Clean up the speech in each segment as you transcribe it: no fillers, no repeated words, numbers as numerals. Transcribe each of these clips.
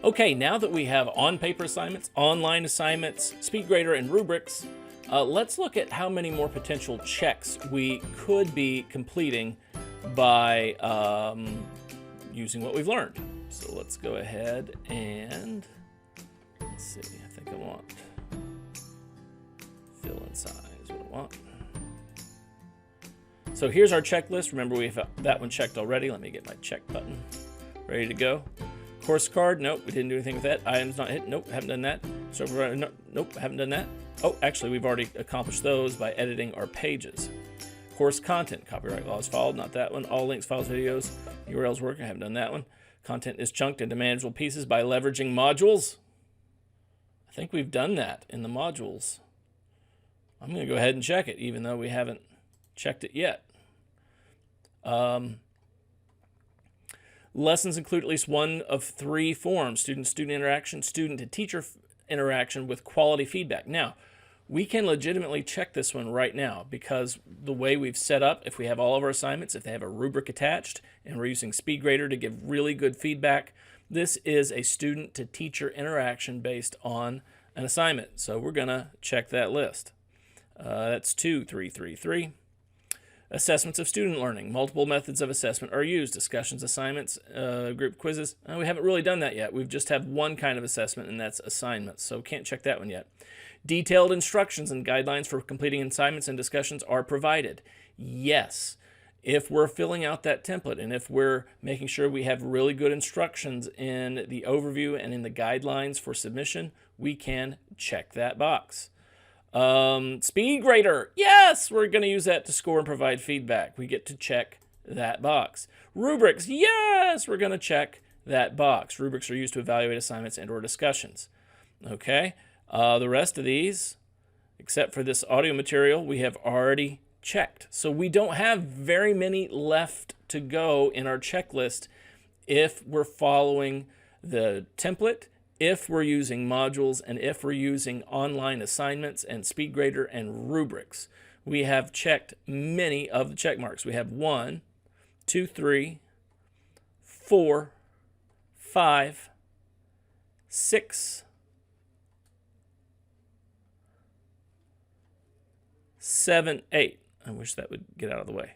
Okay, now that we have on-paper assignments, online assignments, SpeedGrader and Rubrics, let's look at how many more potential checks we could be completing by using what we've learned. So let's go ahead and, let's see, I think I want fill in size, what I want. So here's our checklist. Remember, we have that one checked already. Let me get my check button ready to go. Course card, nope, we didn't do anything with that. Items not hit, nope, haven't done that. Supervisor, nope, haven't done that. Oh, actually, we've already accomplished those by editing our pages. Course content, copyright laws followed, not that one. All links, files, videos, URLs working, I haven't done that one. Content is chunked into manageable pieces by leveraging modules. I think we've done that in the modules. I'm going to go ahead and check it, even though we haven't checked it yet. Lessons include at least one of three forms: student-student interaction, student-to-teacher interaction with quality feedback. Now, we can legitimately check this one right now because the way we've set up, if we have all of our assignments, if they have a rubric attached, and we're using SpeedGrader to give really good feedback, this is a student-to-teacher interaction based on an assignment. So we're going to check that list. That's 2, 3, 3, 3. Assessments of student learning. Multiple methods of assessment are used. Discussions, assignments, group quizzes. We haven't really done that yet. We've just have one kind of assessment, and that's assignments. So can't check that one yet. Detailed instructions and guidelines for completing assignments and discussions are provided. Yes. If we're filling out that template and if we're making sure we have really good instructions in the overview and in the guidelines for submission, we can check that box. SpeedGrader, yes, we're going to use that to score and provide feedback. We get to check that box. Rubrics, yes, we're going to check that box. Rubrics are used to evaluate assignments and/or discussions. Okay, the rest of these, except for this audio material, we have already checked. So we don't have very many left to go in our checklist if we're following the template, if we're using modules, and if we're using online assignments and SpeedGrader and Rubrics. We have checked many of the check marks. We have 1, 2, 3, 4, 5, 6, 7, 8. I wish that would get out of the way.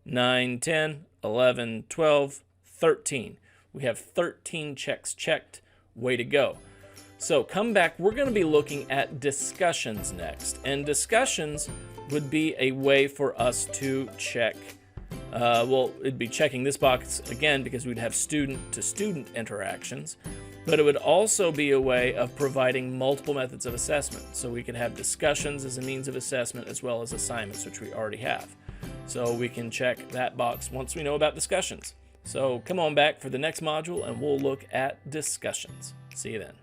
9, 10, 11, 12, 13. We have 13 checks checked. Way to go. So come back. We're going to be looking at discussions next. And discussions would be a way for us to check. Well, it'd be checking this box again because we'd have student-to-student interactions. But it would also be a way of providing multiple methods of assessment. So we could have discussions as a means of assessment as well as assignments, which we already have. So we can check that box once we know about discussions. So come on back for the next module and we'll look at discussions. See you then.